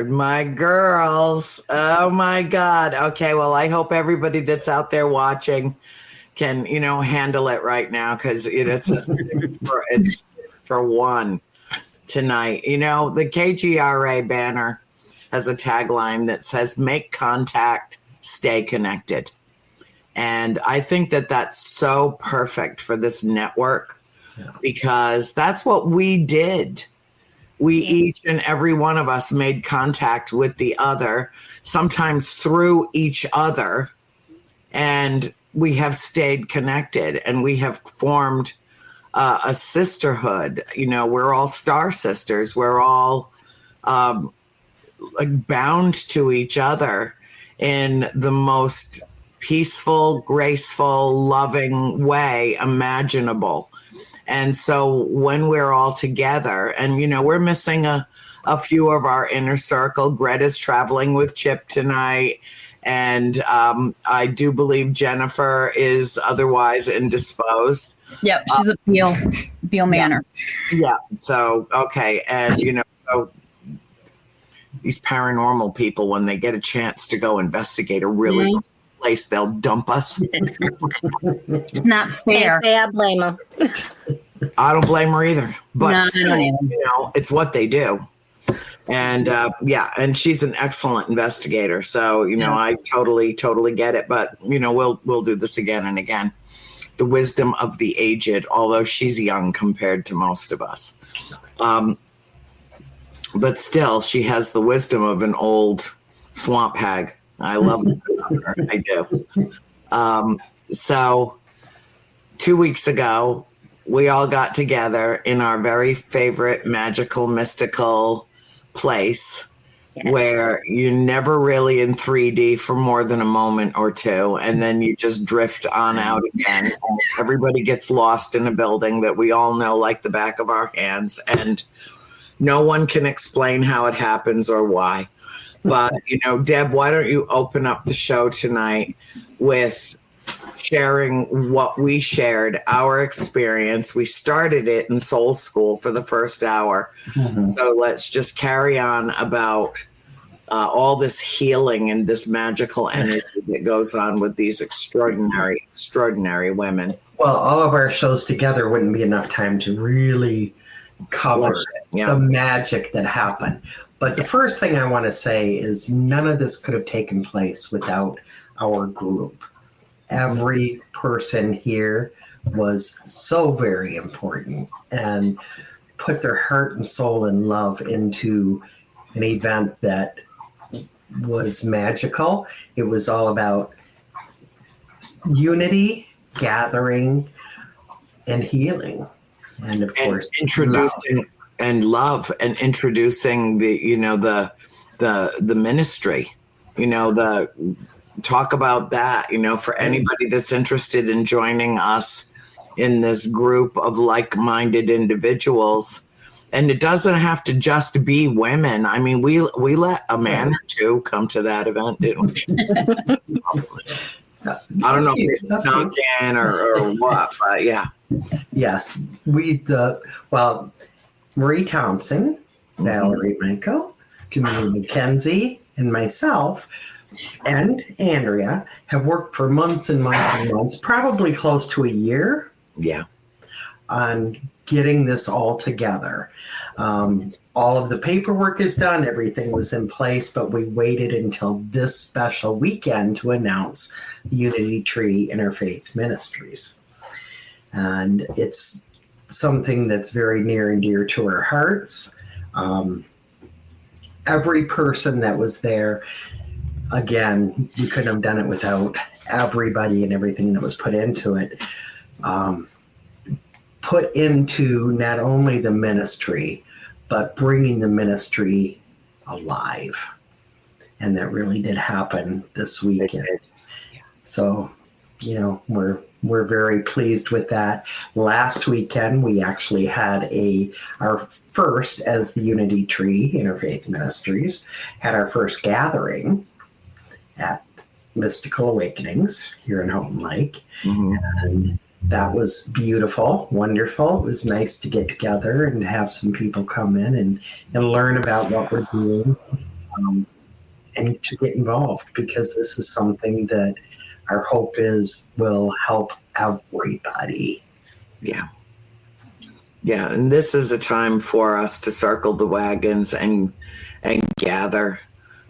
Lord, my girls. Oh my God. Okay, well, I hope everybody that's out there watching can, handle it right now, because it's for one tonight. The KGRA banner has a tagline that says, "Make contact, stay connected." And I think that that's so perfect for this network, because that's what we did. We each and every one of us made contact with the other, sometimes through each other, and we have stayed connected, and we have formed a sisterhood. We're all star sisters. We're all bound to each other in the most peaceful, graceful, loving way imaginable. And so when we're all together, and, we're missing a few of our inner circle. Greta's traveling with Chip tonight. And I do believe Jennifer is otherwise indisposed. Yep, she's a Beale Manor. Yeah. So, okay. And, so these paranormal people, when they get a chance to go investigate a really cool place, they'll dump us. It's not fair. I blame them. I don't blame her either. But No, still, I don't either. it's what they do. And and she's an excellent investigator. So, I totally get it. But, we'll do this again and again. The wisdom of the aged, although she's young compared to most of us. But still, she has the wisdom of an old swamp hag. I love her. I do. So 2 weeks ago, we all got together in our very favorite magical, mystical place where you're never really in 3D for more than a moment or two, and then you just drift on out again. Everybody gets lost in a building that we all know like the back of our hands, and no one can explain how it happens or why. But, Deb, why don't you open up the show tonight with sharing what we shared, our experience. We started it in Soul School for the first hour. Mm-hmm. So let's just carry on about all this healing and this magical energy that goes on with these extraordinary, extraordinary women. Well, all of our shows together wouldn't be enough time to really cover the magic that happened. But the first thing I want to say is none of this could have taken place without our group. Every person here was so very important and put their heart and soul and love into an event that was magical. It was all about unity, gathering, and healing. And of course, introducing love and introducing the ministry, talk about that, for anybody that's interested in joining us in this group of like-minded individuals. And it doesn't have to just be women. I mean, we let a man or two come to that event, didn't we? I don't know if it's stunk in or what, but yeah. Yes. Marie Thompson, Valerie Manko, Camille McKenzie, and myself, and Andrea have worked for months and months and months, probably close to a year. Yeah. On getting this all together. All of the paperwork is done. Everything was in place, but we waited until this special weekend to announce the Unity Tree Interfaith Ministries. And it's something that's very near and dear to our hearts. Every person that was there, again, we couldn't have done it without everybody and everything that was put into it. Put into not only the ministry, but bringing the ministry alive. And that really did happen this weekend. So, we're very pleased with that. Last weekend, we actually had our first, as the Unity Tree Interfaith Ministries, had our first gathering at Mystical Awakenings here in Houghton Lake. Mm-hmm. And that was beautiful, wonderful. It was nice to get together and have some people come in and learn about what we're doing and to get involved, because this is something that our hope is will help everybody. Yeah. Yeah. And this is a time for us to circle the wagons and gather.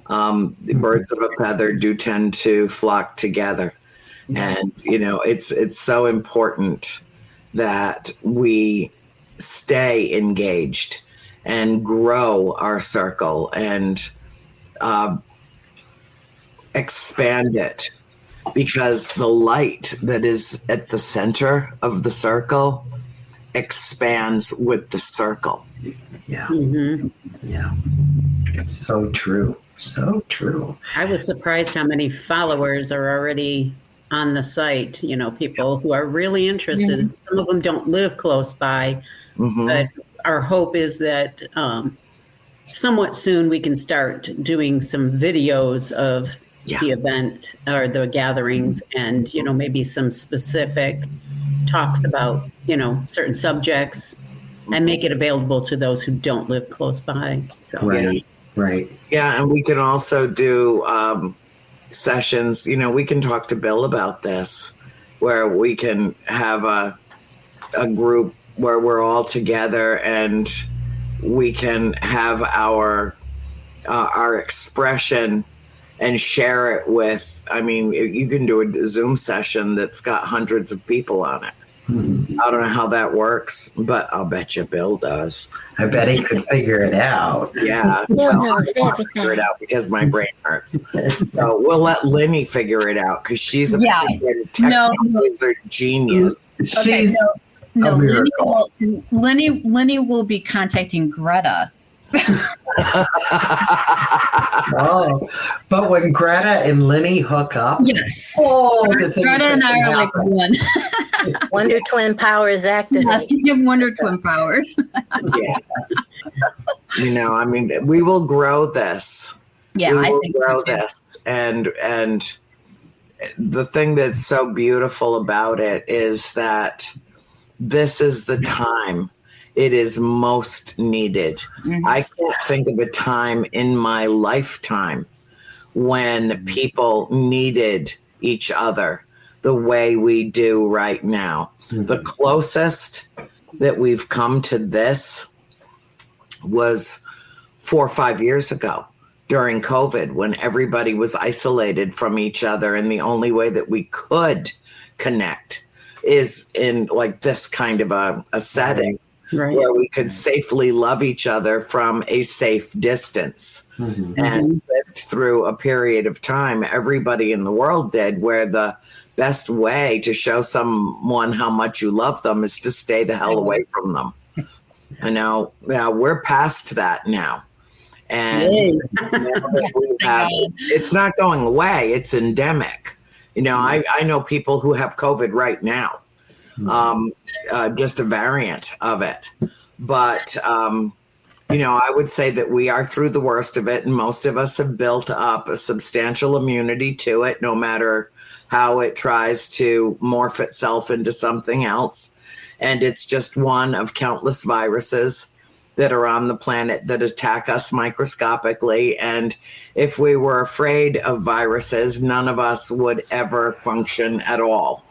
The birds of a feather do tend to flock together. And, it's so important that we stay engaged and grow our circle and expand it, because the light that is at the center of the circle expands with the circle. Yeah. Yeah. So true. So true. I was surprised how many followers are already on the site, people who are really interested. Some of them don't live close by, but our hope is that somewhat soon we can start doing some videos of the event or the gatherings, and maybe some specific talks about certain subjects, and make it available to those who don't live close by. So Right. Yeah, and we can also do sessions. We can talk to Bill about this, where we can have a group where we're all together and we can have our expression and share it with. You can do a Zoom session that's got hundreds of people on it. I don't know how that works, but I'll bet you Bill does. I bet he could figure it out. Yeah, Bill I knows can't figure it out because my brain hurts. So we'll let Lenny figure it out, because she's a technical wizard genius. She's No, a miracle. Lenny will be contacting Greta. Oh, but when Greta and Lenny hook up, Yes. the things Greta and I are like one. Wonder Twin powers active. Yes, you have Wonder Twin powers. Yeah. We will grow this. Yeah, we I will think grow so too. this. And the thing that's so beautiful about it is that this is the time it is most needed. I can't think of a time in my lifetime when people needed each other the way we do right now. The closest that we've come to this was 4 or 5 years ago during COVID, when everybody was isolated from each other, and the only way that we could connect is in like this kind of a setting. Right. Where we could safely love each other from a safe distance. And lived through a period of time, everybody in the world did, where the best way to show someone how much you love them is to stay the hell away from them. We're past that now. And it's not going away. It's endemic. I know people who have COVID right now. Just a variant of it. But, I would say that we are through the worst of it, and most of us have built up a substantial immunity to it, no matter how it tries to morph itself into something else. And it's just one of countless viruses that are on the planet that attack us microscopically. And if we were afraid of viruses, none of us would ever function at all.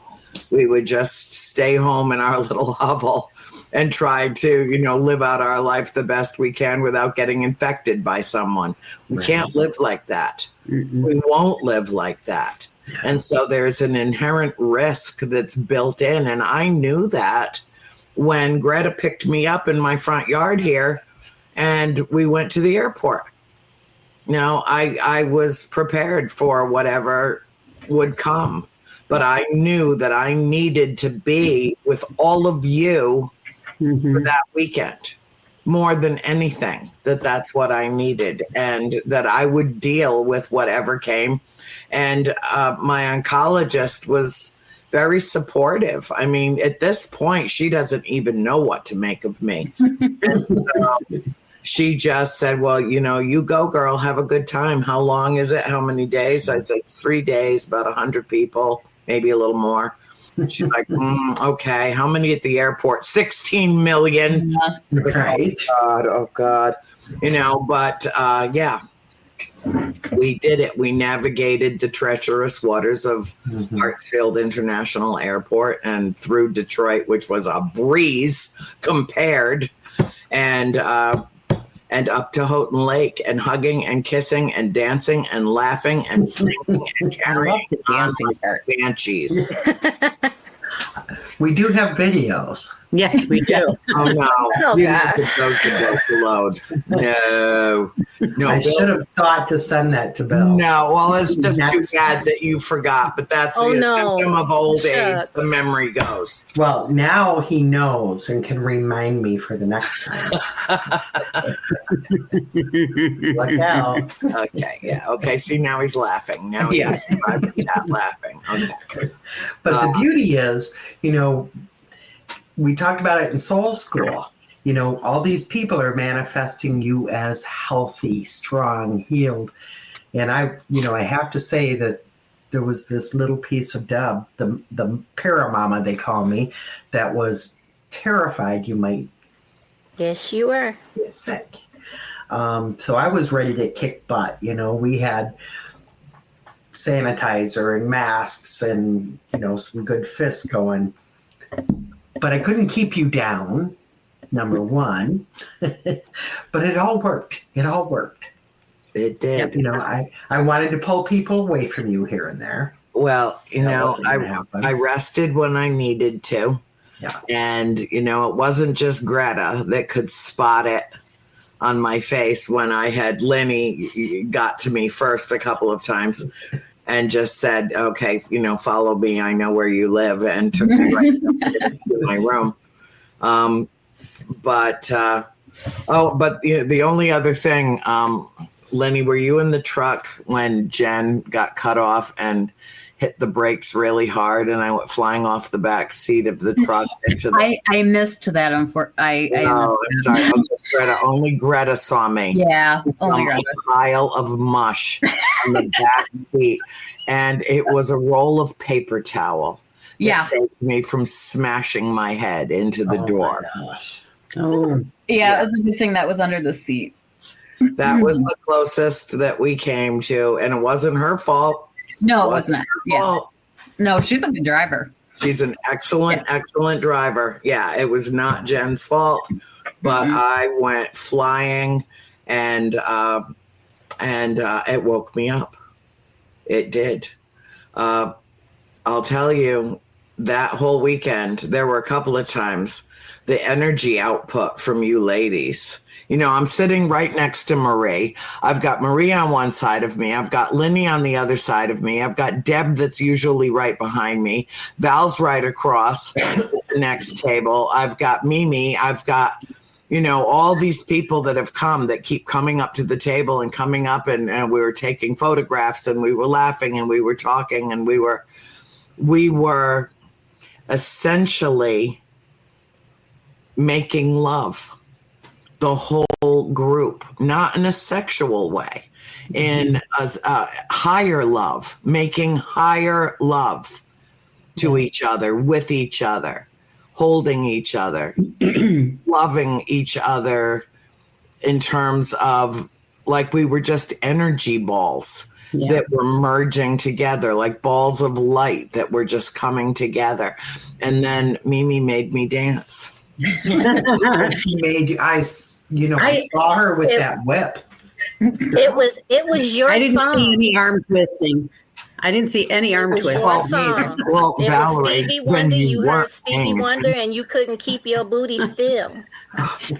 We would just stay home in our little hovel and try to, live out our life the best we can without getting infected by someone. We can't live like that. We won't live like that. And so there's an inherent risk that's built in. And I knew that when Greta picked me up in my front yard here and we went to the airport. I was prepared for whatever would come. But I knew that I needed to be with all of you for that weekend more than anything, that's what I needed, and that I would deal with whatever came. And my oncologist was very supportive. At this point, she doesn't even know what to make of me. She just said, well, you go, girl, have a good time. How long is it? How many days? I said, it's 3 days, about 100 people. Maybe a little more. She's like, okay. How many at the airport? 16 million. Right. Oh God. But yeah. We did it. We navigated the treacherous waters of Hartsfield International Airport and through Detroit, which was a breeze compared, and up to Houghton Lake, and hugging and kissing and dancing and laughing and singing and carrying the dancing on part. banshees. We do have videos. Yes, we do. Oh no! Oh, You God. need those to go to load. No, I should have thought to send that to Bill. No, well, it's just too That's- bad that you forgot. But that's Oh, the no. symptom of old age. Shucks. The memory goes. Well, now he knows and can remind me for the next time. Look out. Okay, yeah. Okay, see, now he's laughing. Now he's not laughing. Okay. But the beauty is, we talked about it in Soul School. All these people are manifesting you as healthy, strong, healed. And I have to say that there was this little piece of Deb, the paramama they call me, that was terrified you might Yes, you were. get sick. So I was ready to kick butt. We had sanitizer and masks and, some good fists going. But I couldn't keep you down, number one. But it all worked. It all worked. It did. I wanted to pull people away from you here and there. Well, That wasn't gonna happen. I rested when I needed to. Yeah. And, it wasn't just Greta that could spot it on my face when I had Lenny got to me first a couple of times and just said, okay, follow me. I know where you live, and took me right to my room. But the only other thing, Lenny, were you in the truck when Jen got cut off and hit the brakes really hard, and I went flying off the back seat of the truck into the... I missed that. I'm sorry. Only Greta saw me. Yeah, only Greta. A pile of mush on the back seat, and it was a roll of paper towel. That Yeah. saved me from smashing my head into the door. My gosh. Oh, Yeah, it was a good thing that was under the seat. That was the closest that we came to, and it wasn't her fault. No, it was not. Yeah. Fault. No, she's a good driver. She's an excellent driver. Yeah, it was not Jen's fault, but I went flying, and it woke me up. It did. I'll tell you, that whole weekend, there were a couple of times the energy output from you ladies. I'm sitting right next to Marie. I've got Marie on one side of me. I've got Lenny on the other side of me. I've got Deb that's usually right behind me. Val's right across the next table. I've got Mimi. I've got, all these people that have come that keep coming up to the table and coming up, and we were taking photographs, and we were laughing, and we were talking, and we were essentially making love. The whole group, not in a sexual way, in a higher love, making higher love to each other, with each other, holding each other, loving each other, in terms of like we were just energy balls that were merging together, like balls of light that were just coming together. And then Mimi made me dance. She made you. I saw her with that whip. It was your I didn't song. see any arm twisting. I didn't see any arm It was twisting your either. song. Well, It Valerie, was Stevie when Wonder. you You heard weren't Stevie paying Wonder, and you couldn't keep your booty still.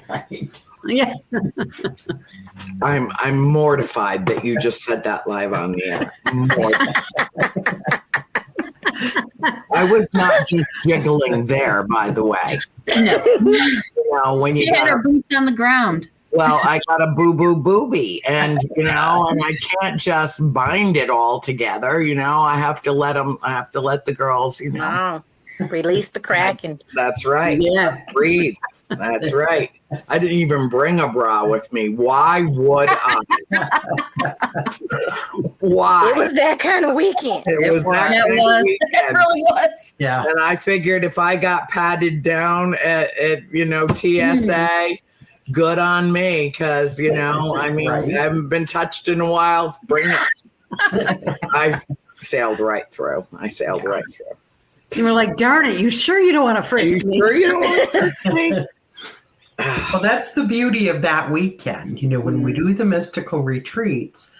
Right. Yeah. I'm mortified that you just said that live on the air. Mortified. I was not just jiggling there, by the way. No, When you she had her boots on the ground. well, I got a boo-boo-booby, and and I can't just bind it all together. I have to let the girls. Wow. Release the Kraken. That's right. Yeah. Breathe. That's right. I didn't even bring a bra with me. Why would I? Why? It was that kind of weekend. It was that It kind of was. It weekend. really was. Yeah. And I figured if I got patted down at TSA, good on me, because I mean, Right. I haven't been touched in a while. Bring it. I sailed right through. You were like, darn it, you sure you don't want to frisk me? Sure you don't want to frisk me? Well, that's the beauty of that weekend. When we do the mystical retreats,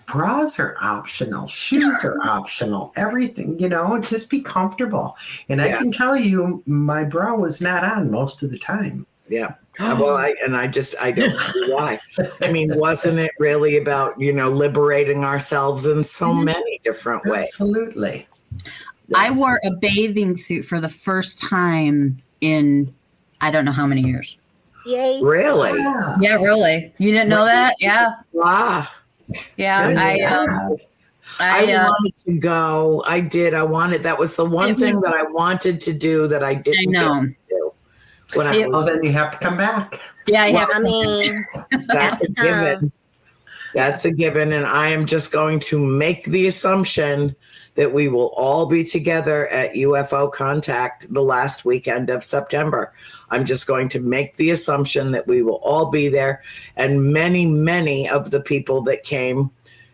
bras are optional, shoes are optional, everything, just be comfortable. And I can tell you, my bra was not on most of the time. Yeah. Well, I don't see why. I mean, wasn't it really about, liberating ourselves in so many different ways? Absolutely. I wore a bathing suit for the first time in I don't know how many years. Yay. Really? Ah, Yeah, really. You didn't know that? Yeah. Wow. Yeah. good I I wanted to go. I did. That was the one thing that I wanted to do that I didn't get to do. When I Well, was, then you have to come back. yeah, yeah. I mean, that's a given. That's a given. And I am just going to make the assumption that we will all be together at UFO Contact the last weekend of September. I'm just going to make the assumption that we will all be there. And many, many of the people that came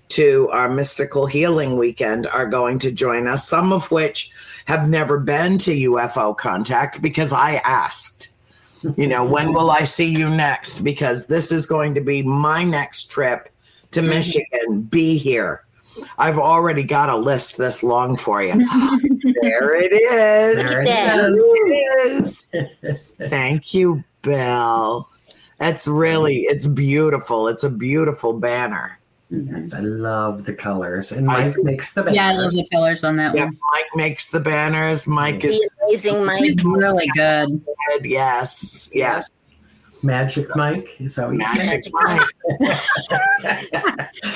to our mystical healing weekend are going to join us, some of which have never been to UFO Contact because I asked, when will I see you next? Because this is going to be my next trip to Michigan. Be here. I've already got a list this long for you. There it is. There It is. Thank you, Bill. It's beautiful. It's a beautiful banner. Yes, I love the colors. And Mike makes the banners. Yeah, I love the colors on that Yeah, one. Mike makes the banners. Mike is the amazing Mike. It's really good. good. Yes. Magic Mike, is that what you say? Magic Mike.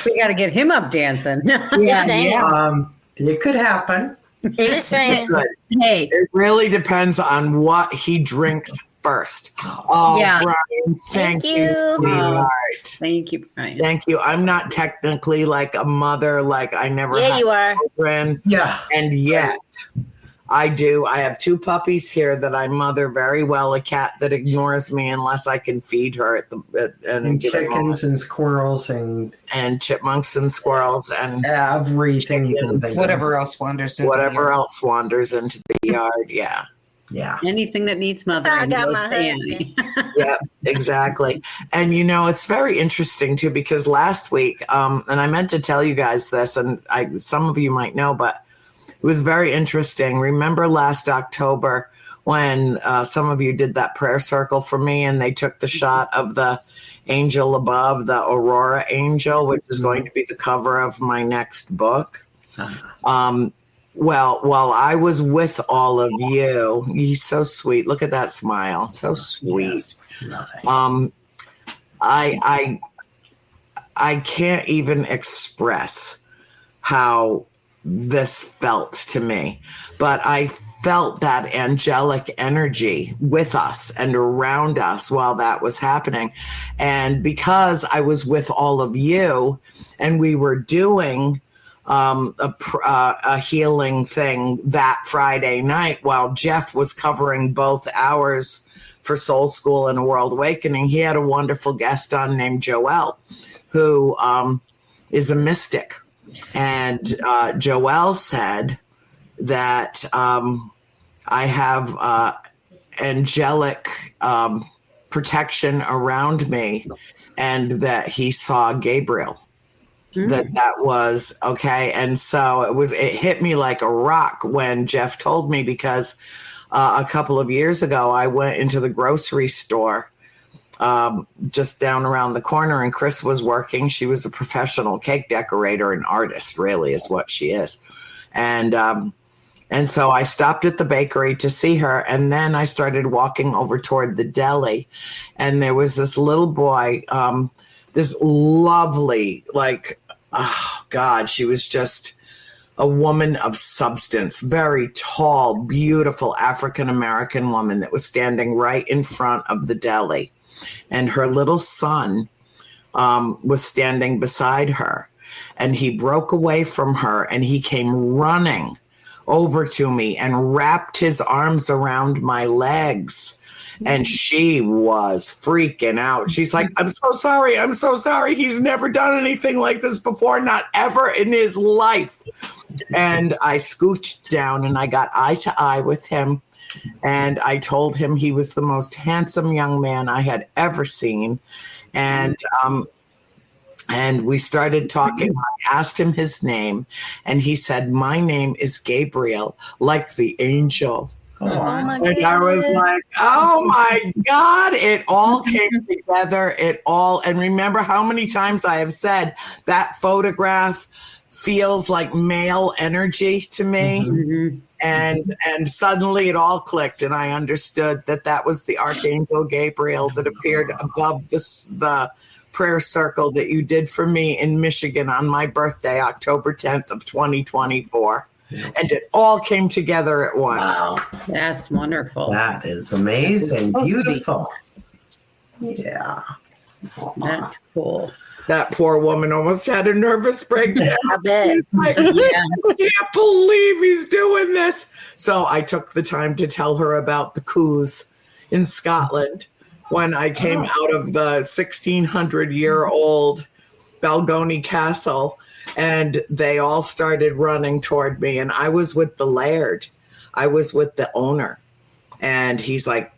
We got to get him up dancing. Yeah, saying. yeah. It could happen. Just saying. Good. Hey, It really depends on what he drinks first. Oh, Yeah. Brian, thank you, you. sweetheart. Thank you, Brian. Thank you. I'm not technically like a mother, like I never Yeah, had you are. children, Yeah. and yet I do. I have 2 puppies here that I mother very well. A cat that ignores me unless I can feed her at And any given moment. chickens and squirrels and And chipmunks and squirrels and everything you can Chickens. think of. Whatever else wanders into the whatever yard. else wanders into the yard. Yeah. Yeah. Anything that needs I mothering got goes my to Annie. Yeah, exactly. And it's very interesting too, because last week, and I meant to tell you guys this, and some of you might know, but it was very interesting. Remember last October when some of you did that prayer circle for me, and they took the shot of the angel above, the Aurora angel, which is going to be the cover of my next book. Well, while I was with all of you, he's so sweet. Look at that smile. So sweet. Yes. Love it. I can't even express how this felt to me, but I felt that angelic energy with us and around us while that was happening. And because I was with all of you and we were doing a healing thing that Friday night while Jeff was covering both hours for Soul School and A World Awakening, he had a wonderful guest on named Joelle, who is a mystic. And Joelle said that I have angelic protection around me, and that he saw Gabriel. That was okay. And so it hit me like a rock when Jeff told me, because a couple of years ago I went into the grocery store just down around the corner, and Chris was working. She was a professional cake decorator and artist, really is what she is. And so I stopped at the bakery to see her, and then I started walking over toward the deli, and there was this little boy, this lovely, oh God, she was just a woman of substance, very tall, beautiful African-American woman that was standing right in front of the deli. And her little son was standing beside her, and he broke away from her, and he came running over to me and wrapped his arms around my legs And she was freaking out. She's like, I'm so sorry. I'm so sorry. He's never done anything like this before, not ever in his life. And I scooched down and I got eye to eye with him. And I told him he was the most handsome young man I had ever seen. And we started talking. I asked him his name, and he said, my name is Gabriel, like the angel. Oh my And I was like, oh my God, it all came together. And remember how many times I have said that photograph feels like male energy to me. Mm-hmm. And suddenly it all clicked, and I understood that was the Archangel Gabriel that appeared above the prayer circle that you did for me in Michigan on my birthday, October 10th of 2024. And it all came together at once. Wow. That's wonderful. That is amazing. That's supposed to be. Beautiful. Yeah. That's cool. That poor woman almost had a nervous breakdown. I bet. She's like, I can't believe he's doing this. So I took the time to tell her about the coups in Scotland when I came out of the 1600-year-old Balgony Castle, and they all started running toward me. And I was with the laird. I was with the owner. And he's like,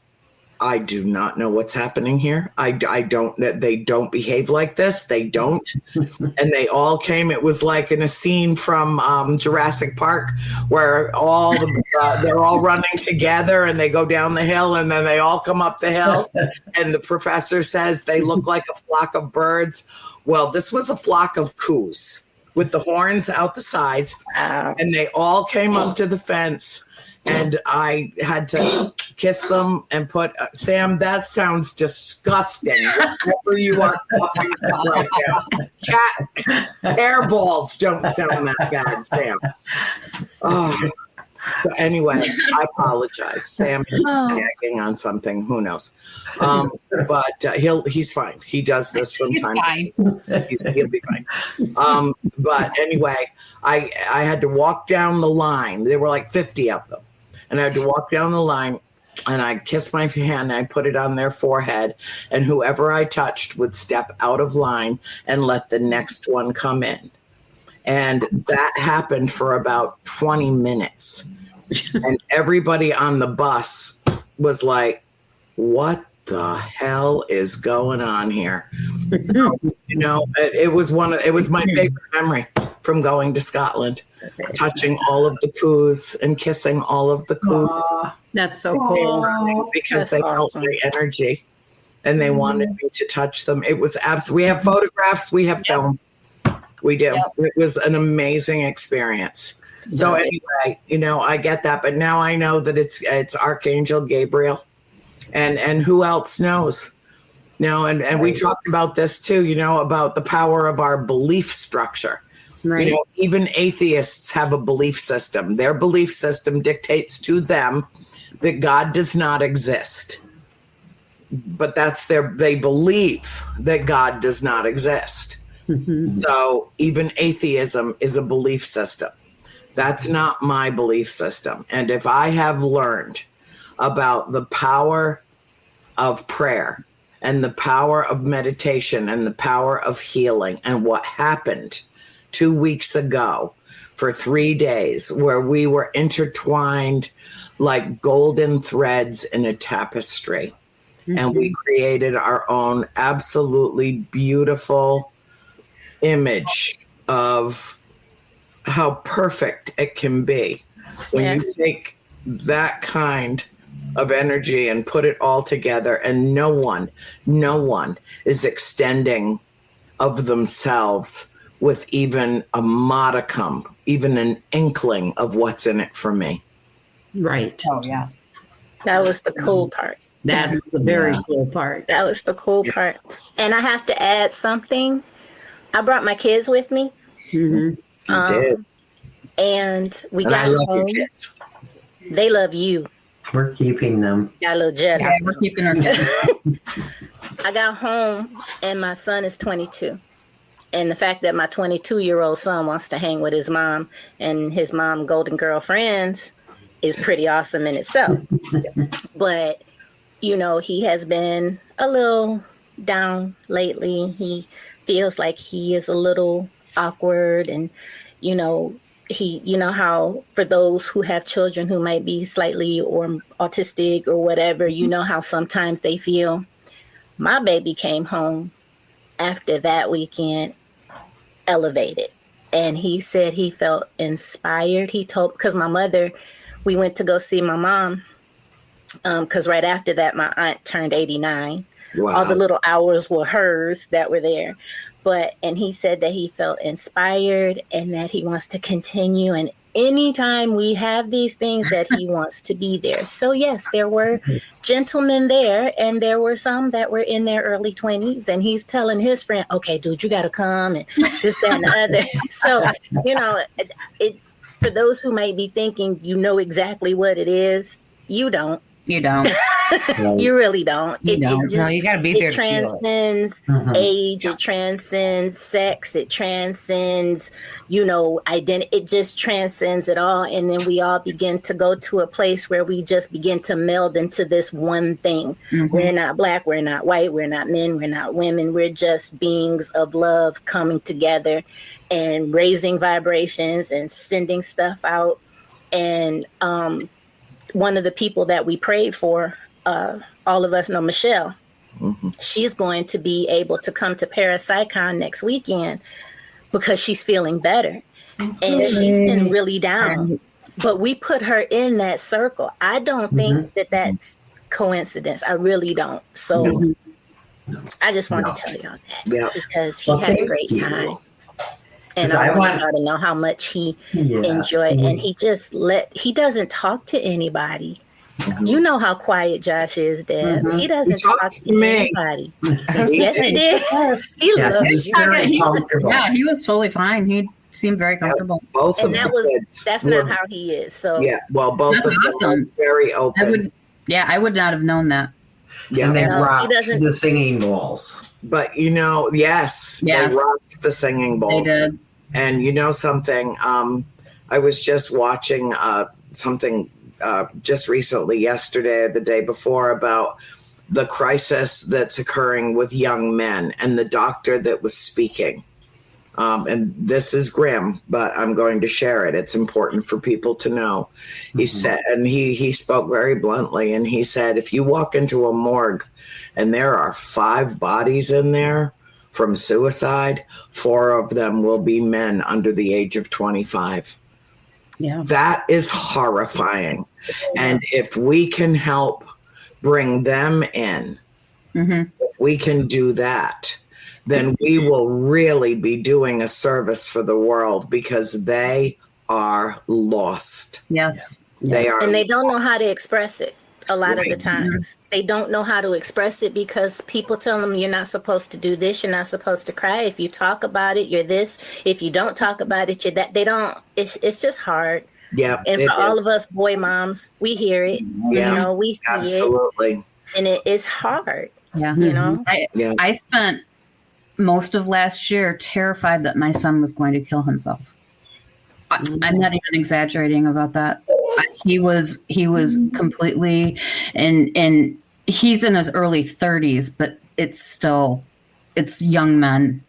I do not know what's happening here. I don't, they don't behave like this. They don't. And they all came. It was like in a scene from Jurassic Park where they're all running together and they go down the hill and then they all come up the hill. And the professor says they look like a flock of birds. Well, this was a flock of coos with the horns out the sides. Wow. And they all came up to the fence. And I had to kiss them and put, Sam, that sounds disgusting. Whatever you are talking about right now. Cat hairballs don't sound that bad, Sam. Oh. So anyway, I apologize. Sam is nagging on something. Who knows? But he's fine. He does this from time to time. He'll be fine. But anyway, I had to walk down the line. There were like 50 of them. And I had to walk down the line, and I kissed my hand, and I put it on their forehead, and whoever I touched would step out of line and let the next one come in. And that happened for about 20 minutes. And everybody on the bus was like, what the hell is going on here? So, it was my favorite memory from going to Scotland, touching all of the coups and kissing all of the coups. That's so cool. Because they felt my energy and they wanted me to touch them. It was we have photographs, we have film. We do. Yep. It was an amazing experience. So anyway, I get that, but now I know that it's Archangel Gabriel. And who else knows? And we talked about this too, about the power of our belief structure. Right. Even atheists have a belief system. Their belief system dictates to them that God does not exist. But they believe that God does not exist. Mm-hmm. So even atheism is a belief system. That's not my belief system. And if I have learned about the power of prayer and the power of meditation and the power of healing and what happened 2 weeks ago for 3 days where we were intertwined like golden threads in a tapestry. Mm-hmm. And we created our own absolutely beautiful image of how perfect it can be when you take that kind of energy and put it all together, and no one is extending of themselves with even a modicum, even an inkling of what's in it for me. Right. Oh, yeah. That was the cool part. That's the very cool part. That was the cool part. And I have to add something. I brought my kids with me. Mm-hmm. You did. And we got I love home. your kids. They love you. We're keeping them. Got a little jealous. Yeah, we're keeping our I got home and my son is 22. And the fact that my 22-year-old son wants to hang with his mom and his mom golden girl friends is pretty awesome in itself. But, he has been a little down lately. He feels like he is a little awkward, and how for those who have children who might be slightly or autistic or whatever, how sometimes they feel. My baby came home after that weekend elevated, and he said he felt inspired. He told, because we went to go see my mom, because right after that my aunt turned 89. Wow. All the little hours were hers that were there. And he said that he felt inspired and that he wants to continue. And anytime we have these things, that he wants to be there. So yes, there were gentlemen there, and there were some that were in their early 20s. And he's telling his friend, okay, dude, you got to come, and this, that, and the other. So, for those who might be thinking, exactly what it is, you don't. You don't. You really don't. You got to be there. It transcends age. It transcends sex. It transcends, identity. It just transcends it all. And then we all begin to go to a place where we just begin to meld into this one thing. Mm-hmm. We're not Black. We're not white. We're not men. We're not women. We're just beings of love coming together and raising vibrations and sending stuff out. And, one of the people that we prayed for, all of us know Michelle. Mm-hmm. She's going to be able to come to Parapsychon next weekend because she's feeling better. And she's been really down. But we put her in that circle. I don't think that that's coincidence. I really don't. So I just wanted to tell y'all that because he had a great time. And I want y'all to know how much he enjoyed. And he doesn't talk to anybody. Mm-hmm. You know how quiet Josh is, Deb. Mm-hmm. He doesn't talk to anybody. Yes, he did. He loves you. Yeah, he was totally fine. He seemed very comfortable. Both of the kids. That's not how he is. So both of them are very open. I would not have known that. Yeah, and they rocked the singing bowls. But they rocked the singing bowls. They did. And something, I was just watching something just recently, yesterday or the day before, about the crisis that's occurring with young men, and the doctor that was speaking. And this is grim, but I'm going to share it. It's important for people to know. He said, and he spoke very bluntly, and he said, if you walk into a morgue and there are 5 bodies in there from suicide, 4 of them will be men under the age of 25. Yeah. That is horrifying. And if we can help bring them in, if we can do that, then we will really be doing a service for the world, because they are lost. Yes. They are. And they don't know how to express it a lot of the times. They don't know how to express it because people tell them, you're not supposed to do this. You're not supposed to cry. If you talk about it, you're this. If you don't talk about it, you're that. They don't. It's just hard. Yeah. And for all of us boy moms, we hear it. Yeah. We see absolutely. it. And it is hard. Yeah. I spent most of last year terrified that my son was going to kill himself. I'm not even exaggerating about that. He was completely, and he's in his early 30s, but it's young men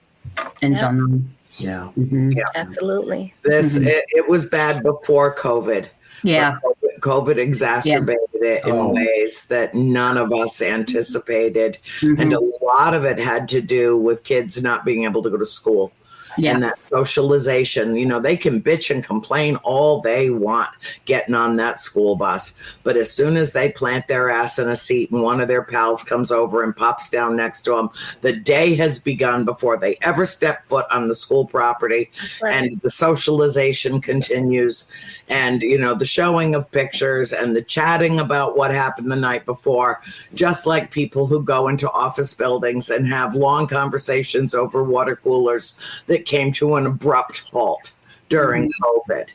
in general. Yeah. Mm-hmm. Yeah, absolutely. It was bad before COVID. Yeah. COVID exacerbated it in ways that none of us anticipated. And a lot of it had to do with kids not being able to go to school. Yeah. And that socialization, they can bitch and complain all they want getting on that school bus. But as soon as they plant their ass in a seat and one of their pals comes over and pops down next to them, the day has begun before they ever step foot on the school property. Right. And the socialization continues. And, the showing of pictures and the chatting about what happened the night before, just like people who go into office buildings and have long conversations over water coolers that came to an abrupt halt during COVID,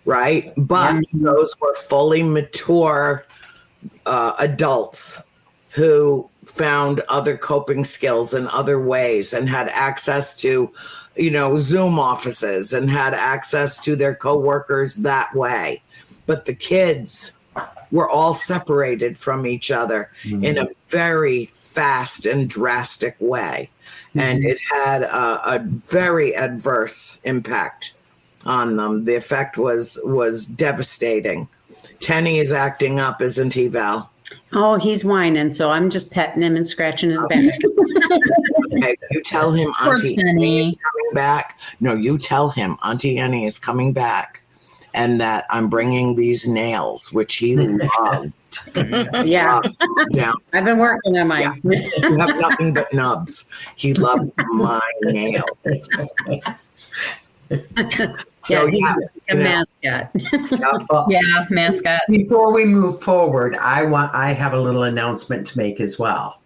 right? But those were fully mature adults who found other coping skills in other ways and had access to, Zoom offices and had access to their coworkers that way. But the kids were all separated from each other in a very fast and drastic way. And it had a very adverse impact on them. The effect was devastating. Tenny is acting up, isn't he, Val? Oh, he's whining, so I'm just petting him and scratching his back. Okay, you tell him Auntie Annie is coming back. No, you tell him Auntie Annie is coming back, and that I'm bringing these nails, which he loved. Yeah. Down. I've been working on mine. You have nothing but nubs. He loves my nails. So he's a mascot. Yeah, mascot. Before we move forward, I have a little announcement to make as well.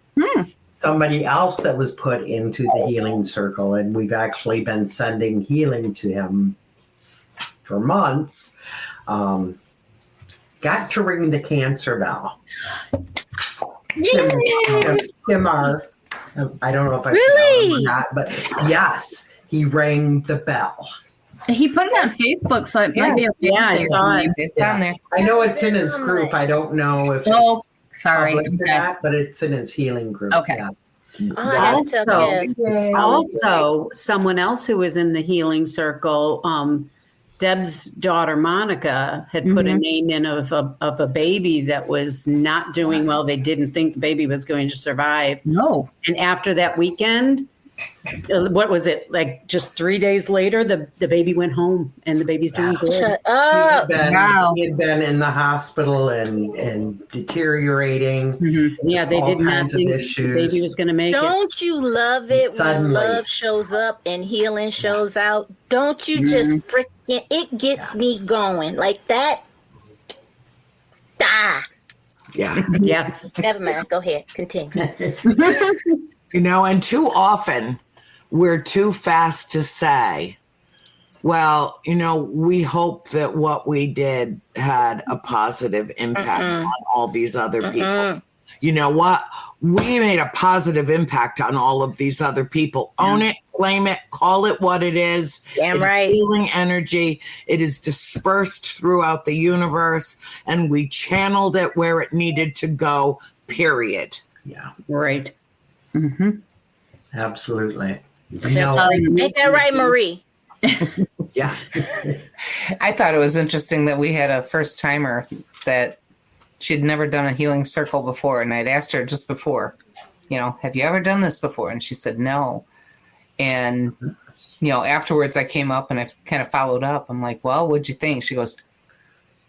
Somebody else that was put into the healing circle, and we've actually been sending healing to him for months, got to ring the cancer bell. Tim R. I don't know if I really or not, but yes, he rang the bell. He put it on Facebook, so it might be I saw it. It's on there. I know it's in his group. I don't know if Oh, it's sorry. public or not, but it's in his healing group. Okay. Yes. Also, someone else who was in the healing circle, Deb's daughter Monica had put a name in of a baby that was not doing well. They didn't think the baby was going to survive. No. And after that weekend, what was it, like just 3 days later, the baby went home and the baby's doing good. Shut up. Wow. He had been in the hospital and deteriorating. Yeah, they did not kinds of think the issues. baby was going to make it. Don't you love it when Suddenly. love shows up and healing shows out? Don't you just freaking, it gets me going like that. Yeah. Yes. Never mind. Go ahead. Continue. You know, and too often we're too fast to say, well, you know, we hope that what we did had a positive impact on all these other people. You know what? We made a positive impact on all of these other people. Own it, claim it, call it what it is. Damn It's right. healing energy. It is dispersed throughout the universe, and we channeled it where it needed to go, period. Yeah, Right. absolutely. That's all you Ain't that right, Marie? Yeah. I thought it was interesting that we had a first timer that she'd never done a healing circle before. And I'd asked her just before, you know, have you ever done this before? And she said, no. And, you know, afterwards I came up and I kind of followed up. I'm like, well, what'd you think? She goes,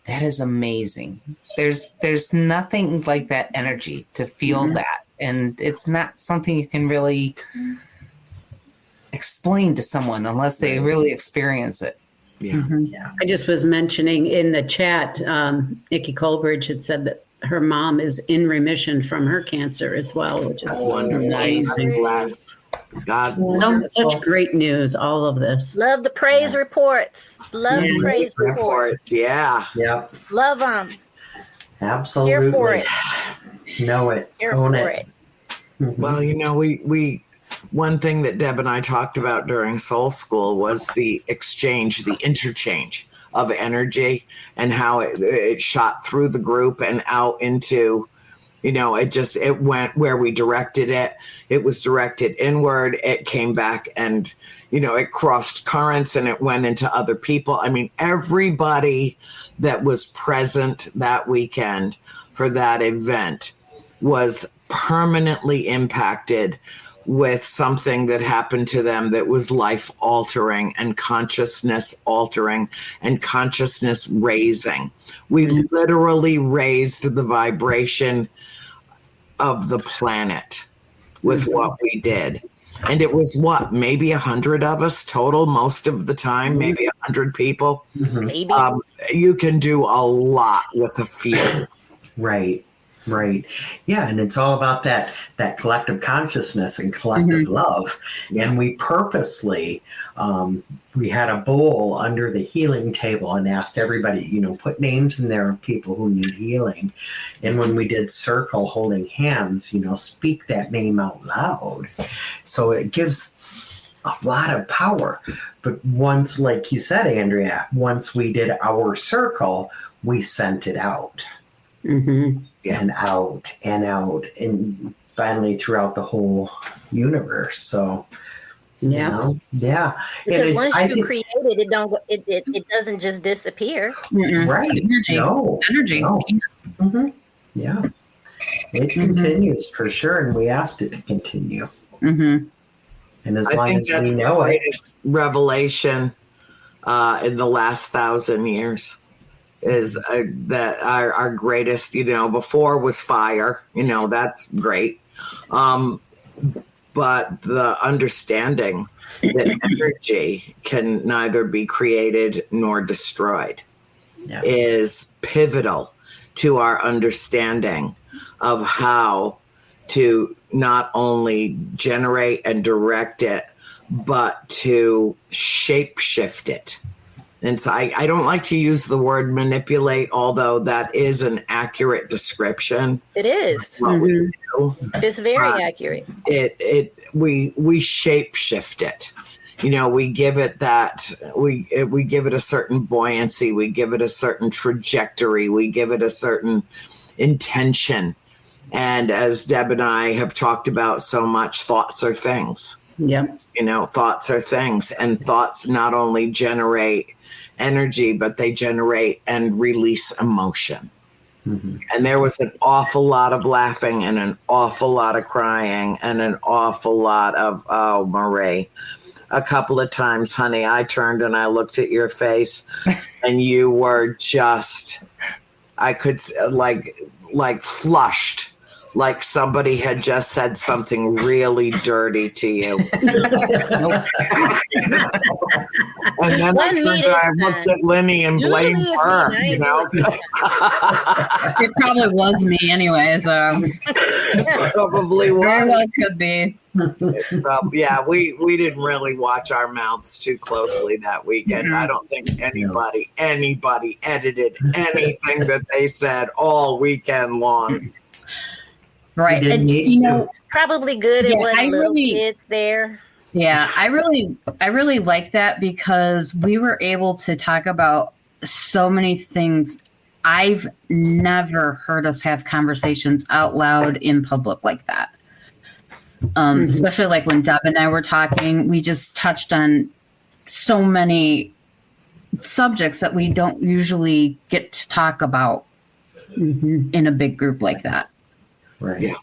that is amazing. There's nothing like that energy to feel that. And it's not something you can really explain to someone unless they really experience it. Yeah. I just was mentioning in the chat, Nikki Colbridge had said that her mom is in remission from her cancer as well, which is Wonderful. Nice. Bless. God. such great news, all of this. Love the praise reports. Love the praise reports. Yeah. Yep, Love them. absolutely. Here for it. Know it. Here Own for it. it. Well, you know, we one thing that Deb and I talked about during Soul School was the exchange, the interchange of energy and how it shot through the group and out into, you know, it went where we directed it. It was directed inward. It came back and, you know, it crossed currents and it went into other people. I mean, everybody that was present that weekend for that event was permanently impacted with something that happened to them that was life altering and consciousness altering and consciousness raising. We literally raised the vibration of the planet with what we did. And it was maybe 100 of us total, most of the time, maybe 100 people. Maybe. You can do a lot with a few. Right. Yeah, and it's all about that collective consciousness and collective love. And we purposely, we had a bowl under the healing table and asked everybody, you know, put names in there of people who need healing. And when we did circle holding hands, you know, speak that name out loud. So it gives a lot of power. But once, like you said, Andrea, once we did our circle, we sent it out. Mm-hmm. and out and out, and finally throughout the whole universe. So, Yeah. you know, yeah. Because And once I you think, create it, it doesn't just disappear. Mm-mm. right. Energy. No. Energy. No. Mm-hmm. Yeah. It continues for sure. And we asked it to continue. Mm-hmm. And as I long think as that's we the know it. greatest revelation in the last 1,000 years is that our greatest, before was fire, that's great. But the understanding that energy can neither be created nor destroyed is pivotal to our understanding of how to not only generate and direct it, but to shape shift it. And so I don't like to use the word manipulate, although that is an accurate description. It is. What we do. It's very accurate. We shape shift it. We give it that, we give it a certain buoyancy, we give it a certain trajectory, we give it a certain intention. And as Deb and I have talked about so much, thoughts are things. Yeah. Thoughts are things, and thoughts not only generate energy, but they generate and release emotion. Mm-hmm. And there was an awful lot of laughing and an awful lot of crying and an awful lot of, oh, Marie, a couple of times, honey, I turned and I looked at your face and you were just, I could like flushed, like somebody had just said something really dirty to you. And then I looked at Lenny and blamed her, It probably was me anyway, so probably was. Very well could be. Yeah, we didn't really watch our mouths too closely that weekend. Mm-hmm. I don't think anybody edited anything that they said all weekend long. Right. And it's probably good it wasn't little kids there. Yeah, I really like that because we were able to talk about so many things. I've never heard us have conversations out loud in public like that. Especially like when Deb and I were talking, we just touched on so many subjects that we don't usually get to talk about in a big group like that. Right. Yeah.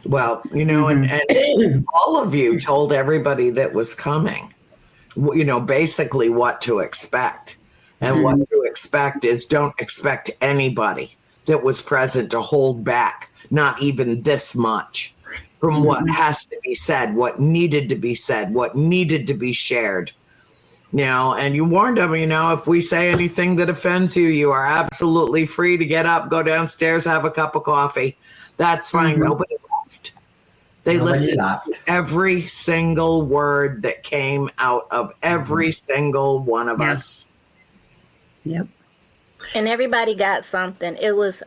Well, and all of you told everybody that was coming, basically what to expect. And what to expect is don't expect anybody that was present to hold back, not even this much, from what has to be said, what needed to be said, what needed to be shared. And you warned them, if we say anything that offends you, you are absolutely free to get up, go downstairs, have a cup of coffee. That's fine. Nobody left. They listened to every single word that came out of every single one of us. Yep. And everybody got something. It was,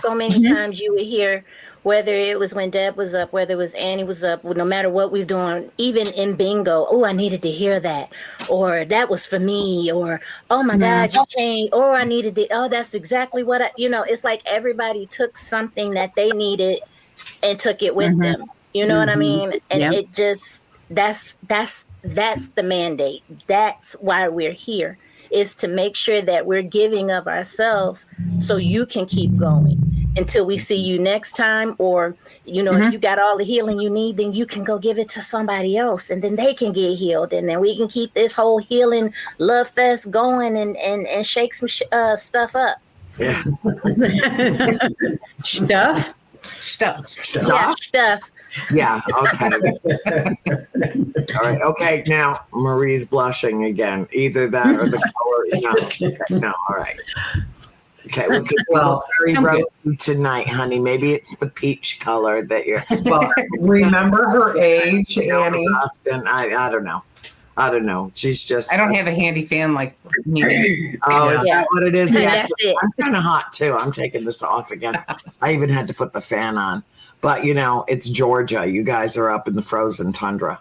so many times you would hear, whether it was when Deb was up, whether it was Annie was up, no matter what we was doing, even in bingo, oh, I needed to hear that. Or that was for me. Or, oh my God, you changed. Or I needed it. Oh, that's exactly what it's like everybody took something that they needed and took it with them. You know what I mean? And it just, that's the mandate. That's why we're here, is to make sure that we're giving of ourselves so you can keep going until we see you next time. Or, if you got all the healing you need, then you can go give it to somebody else and then they can get healed. And then we can keep this whole healing love fest going and shake some stuff up. Yeah. Stuff. Yeah, stuff. Yeah. Okay. All right. Okay. Now Marie's blushing again. Either that or the color. No. All right. Okay. Well, very rosy tonight, honey. Maybe it's the peach color that you're. Well, remember her age, Annie. Austin. I don't know. I don't know. She's just. I don't have a handy fan like me. Oh, is that what it is? Yeah, that's it. I'm kind of hot too. I'm taking this off again. I even had to put the fan on. But, it's Georgia. You guys are up in the frozen tundra.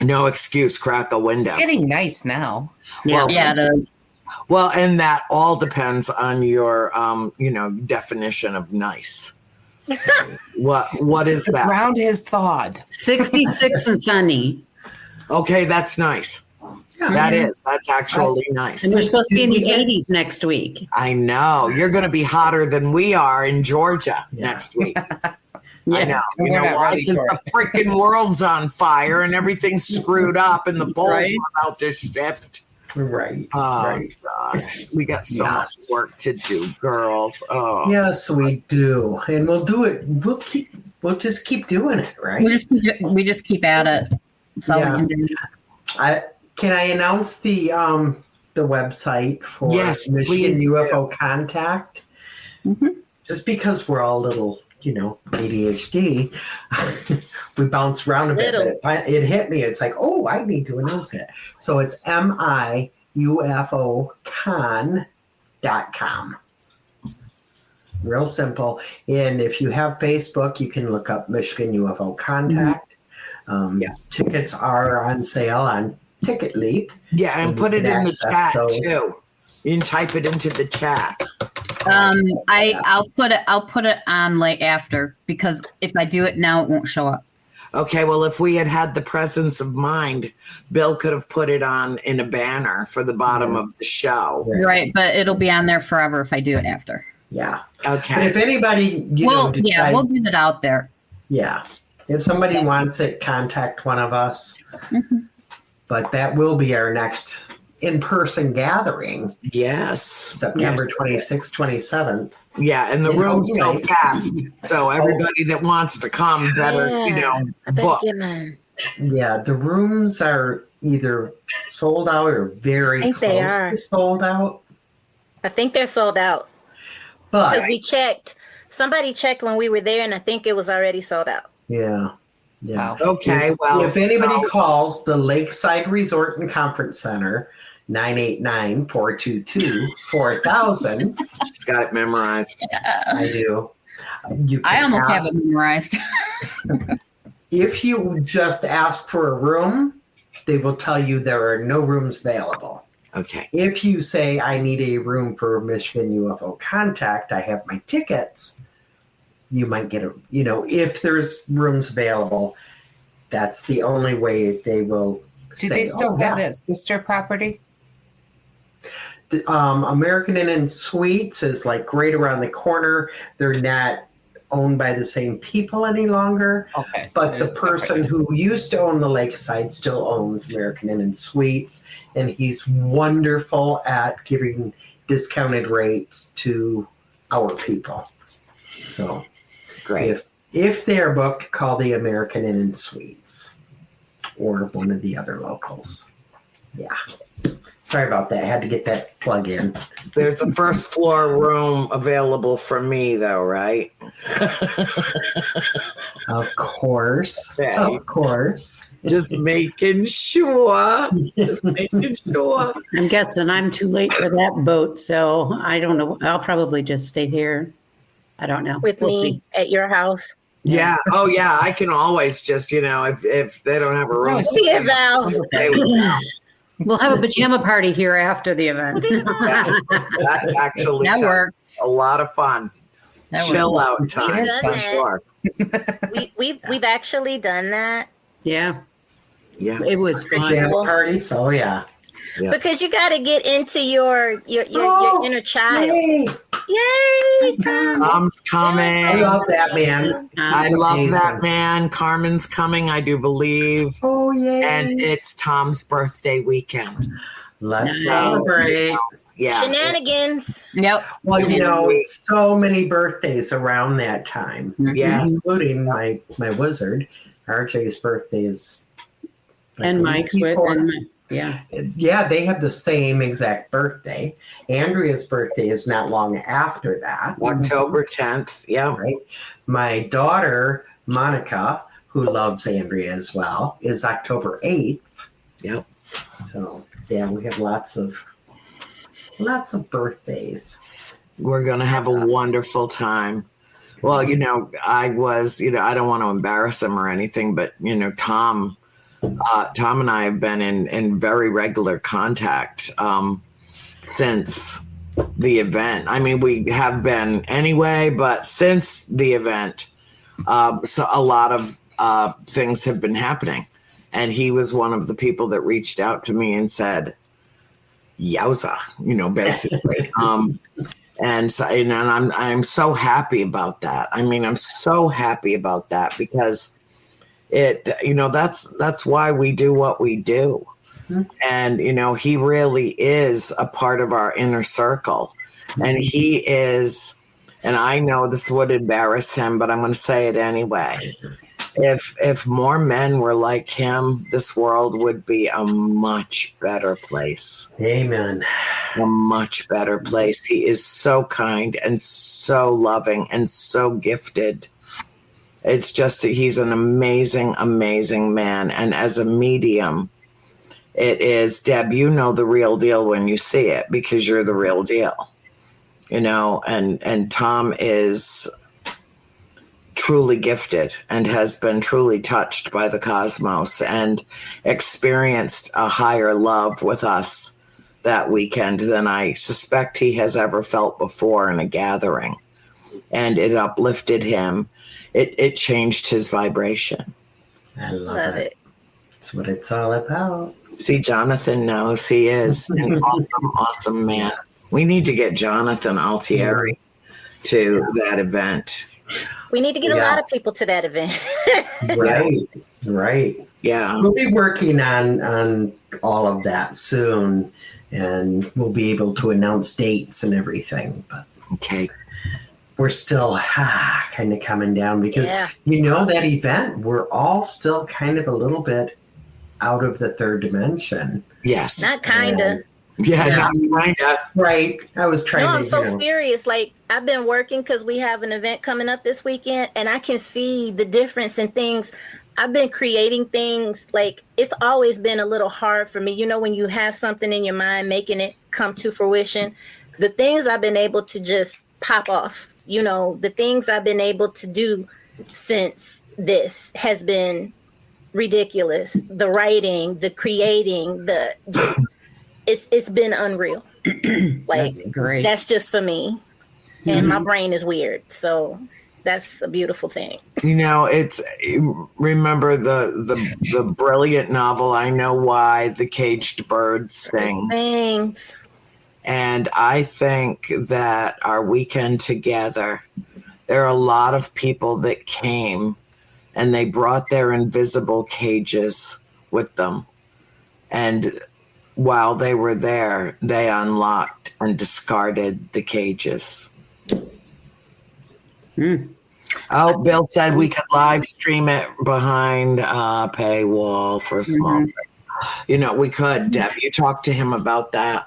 No excuse. Crack a window. It's getting nice now. Well, yeah, it is. Well, and that all depends on your, definition of nice. What is that? Ground his thought. 66 and sunny. Okay, that's nice. Yeah. That's actually nice. And we're supposed to be in the 80s next week. I know. You're going to be hotter than we are in Georgia next week. I know. You know why? Because the freaking world's on fire and everything's screwed up and the poles are about to shift. Right. Oh, right. gosh. We got so much work to do, girls. Oh. Yes, we do. And we'll do it. We'll just keep doing it, right? We just keep at it. That's all we can do. Can I announce the website for Michigan please UFO Contact? Mm-hmm. Just because we're all little, ADHD, we bounce around a bit. But it hit me. It's like, oh, I need to announce it. So it's miufocon.com. Real simple. And if you have Facebook, you can look up Michigan UFO Contact. Tickets are on sale on Ticket Leap. Yeah, and put it in the chat too. You can type it into the chat. I'll put it on like after, because if I do it now, it won't show up. Okay, well, if we had the presence of mind, Bill could have put it on in a banner for the bottom of the show. Right, but it'll be on there forever if I do it after. Yeah. Okay. But if anybody, decides, we'll get it out there. Yeah. If somebody wants it, contact one of us. Mm-hmm. But that will be our next in-person gathering. Yes. September 26th, 27th. Yeah, and the rooms go fast. So everybody that wants to come better, book. Yeah, the rooms are either sold out or very close to sold out. I think they're sold out. But because we checked. Somebody checked when we were there, and I think it was already sold out. Yeah. Yeah. Okay. If anybody calls the Lakeside Resort and Conference Center, 989-422-4000. She's got it memorized. I do. I almost have it memorized. If you just ask for a room, they will tell you there are no rooms available. Okay. If you say, I need a room for Michigan UFO Contact, I have my tickets, you might get if there's rooms available, that's the only way they will Do they still have that sister property? The, American Inn and Suites is like right around the corner. They're not owned by the same people any longer. Okay. But the person who used to own the Lakeside still owns American Inn and Suites, and he's wonderful at giving discounted rates to our people. So great. If they are booked, call the American Inn and Suites or one of the other locals. Yeah. Sorry about that. I had to get that plug in. There's a first floor room available for me, though, right? Of course. Okay. Of course. Just making sure. Just making sure. I'm guessing I'm too late for that boat, so I don't know. I'll probably just stay here. I don't know. With me at your house. Yeah. Oh, yeah. I can always just, if they don't have a room. See it, Val. We'll have a pajama party here after the event. That actually that works. A lot of fun. Chill out time. For sure. We've actually done that. Yeah. Yeah. It was fun. Pajama party, so yeah. Because you got to get into your inner child. Yay, Tom. Tom's coming. I love that man. I love that man. Carmen's coming, I do believe. Oh, yay. And it's Tom's birthday weekend. Let's celebrate. Yeah. Shenanigans. Yep. Well, it's so many birthdays around that time. Yeah. Including my wizard. RJ's birthday is And Mike's with. Yeah. Yeah, they have the same exact birthday. Andrea's birthday is not long after that. October 10th. Yeah. Right. My daughter, Monica, who loves Andrea as well, is October 8th. Yep. So, yeah, we have lots of birthdays. We're going to have a wonderful time. Well, I was, I don't want to embarrass him or anything, but, Tom and I have been in very regular contact since the event. I mean, we have been anyway, but since the event, so a lot of things have been happening. And he was one of the people that reached out to me and said, yowza, basically. And so, and I'm so happy about that. I mean, I'm so happy about that because that's why we do what we do. And, he really is a part of our inner circle. And he is, and I know this would embarrass him, but I'm going to say it anyway. If more men were like him, this world would be a much better place. Amen. A much better place. He is so kind and so loving and so gifted. It's just, he's an amazing, amazing man. And as a medium, it is, Deb, the real deal when you see it because you're the real deal, and Tom is truly gifted and has been truly touched by the cosmos and experienced a higher love with us that weekend than I suspect he has ever felt before in a gathering. And it uplifted him. It changed his vibration. I love it. That's what it's all about. See, Jonathan knows he is an awesome, awesome man. We need to get Jonathan Altieri to that event. We need to get a lot of people to that event. Right. Yeah. We'll be working on all of that soon, and we'll be able to announce dates and everything. But okay. We're still kind of coming down because, that event, we're all still kind of a little bit out of the third dimension. Yes. Not kind of. Not kind of. Right. I was trying to. No, I'm so serious. Like, I've been working because we have an event coming up this weekend, and I can see the difference in things. I've been creating things. Like, it's always been a little hard for me. When you have something in your mind, making it come to fruition. The things I've been able to just pop off, the things I've been able to do since this has been ridiculous. The writing, the creating, it's been unreal. Like, that's great. That's just for me. And my brain is weird. So that's a beautiful thing. It's, remember the brilliant novel, I Know Why the Caged Bird Sings. And I think that our weekend together, there are a lot of people that came and they brought their invisible cages with them. And while they were there, they unlocked and discarded the cages. Oh, Bill said we could live stream it behind a paywall for a small we could. Deb, you talked to him about that,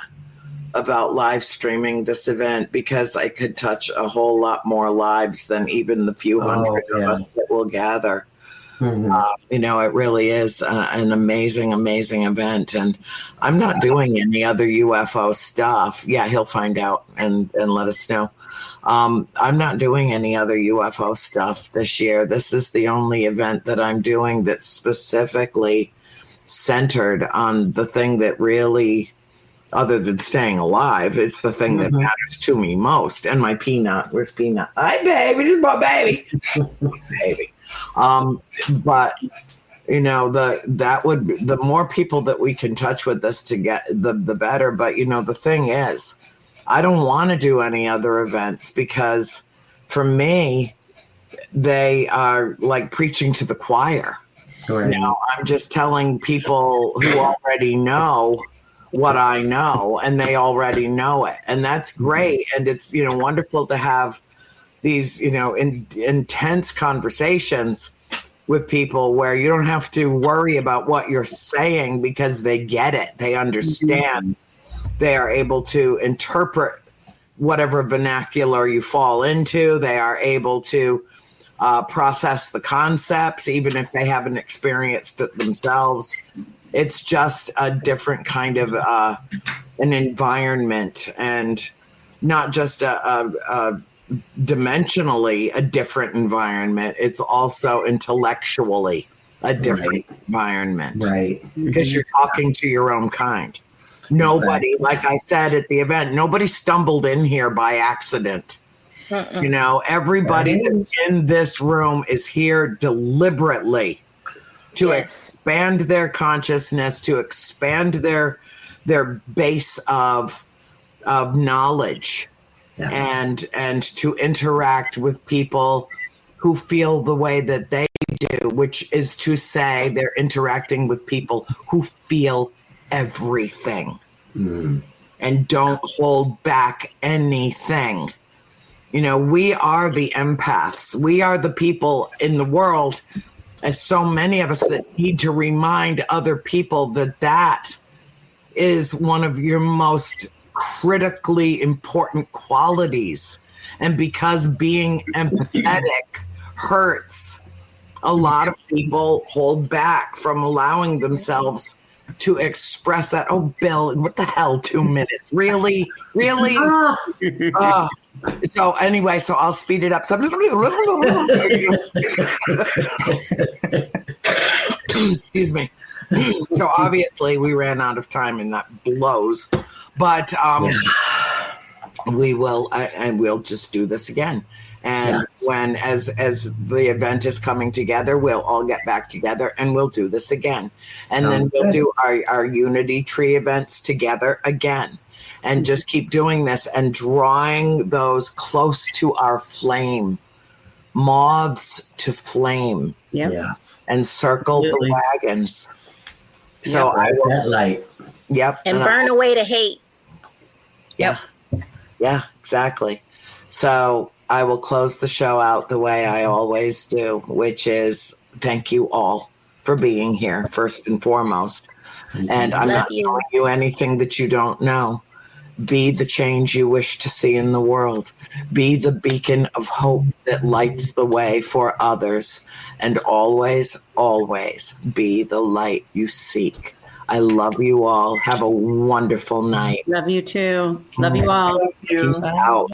about live streaming this event, because I could touch a whole lot more lives than even the few hundred of us that will gather. It really is an amazing, amazing event. And I'm not doing any other UFO stuff. Yeah, he'll find out and let us know. I'm not doing any other UFO stuff this year. This is the only event that I'm doing that's specifically centered on the thing that really, other than staying alive, it's the thing that matters to me most. And my Peanut, where's Peanut? Hi, baby, this is my baby. Baby. But the more people that we can touch with this to get the better. But the thing is, I don't want to do any other events because for me, they are like preaching to the choir. Right. I'm just telling people who already know what I know, and they already know it. And that's great. And it's, wonderful to have these, intense conversations with people where you don't have to worry about what you're saying because they get it. They understand. They are able to interpret whatever vernacular you fall into. They are able to process the concepts, even if they haven't experienced it themselves. It's just a different kind of an environment, and not just a dimensionally a different environment. It's also intellectually a different environment. Right. Because you're talking to your own kind. Nobody, like I said at the event, nobody stumbled in here by accident. You know, everybody that's in this room is here deliberately to expand their consciousness, to expand their base of knowledge, and to interact with people who feel the way that they do, which is to say they're interacting with people who feel everything and don't hold back anything. You know, we are the empaths. We are the people in the world, as so many of us, that need to remind other people that that is one of your most critically important qualities. And because being empathetic hurts, a lot of people hold back from allowing themselves to express that. Oh, Bill, what the hell, 2 minutes? Really? So anyway, so I'll speed it up. Excuse me. So obviously we ran out of time and that blows, but we will, and we'll just do this again. And when, as the event is coming together, we'll all get back together and we'll do this again. And then we'll do our Unity Tree events together again. And just keep doing this and drawing those close to our flame, moths to flame. And circle the wagons. So I will, that light. And burn away the hate. Yeah, exactly. So I will close the show out the way I always do, which is thank you all for being here, first and foremost. And I'm not telling you anything that you don't know. Be the change you wish to see in the world. Be the beacon of hope that lights the way for others. And always, always be the light you seek. I love you all. Have a wonderful night. Love you too. Love you all. Peace out.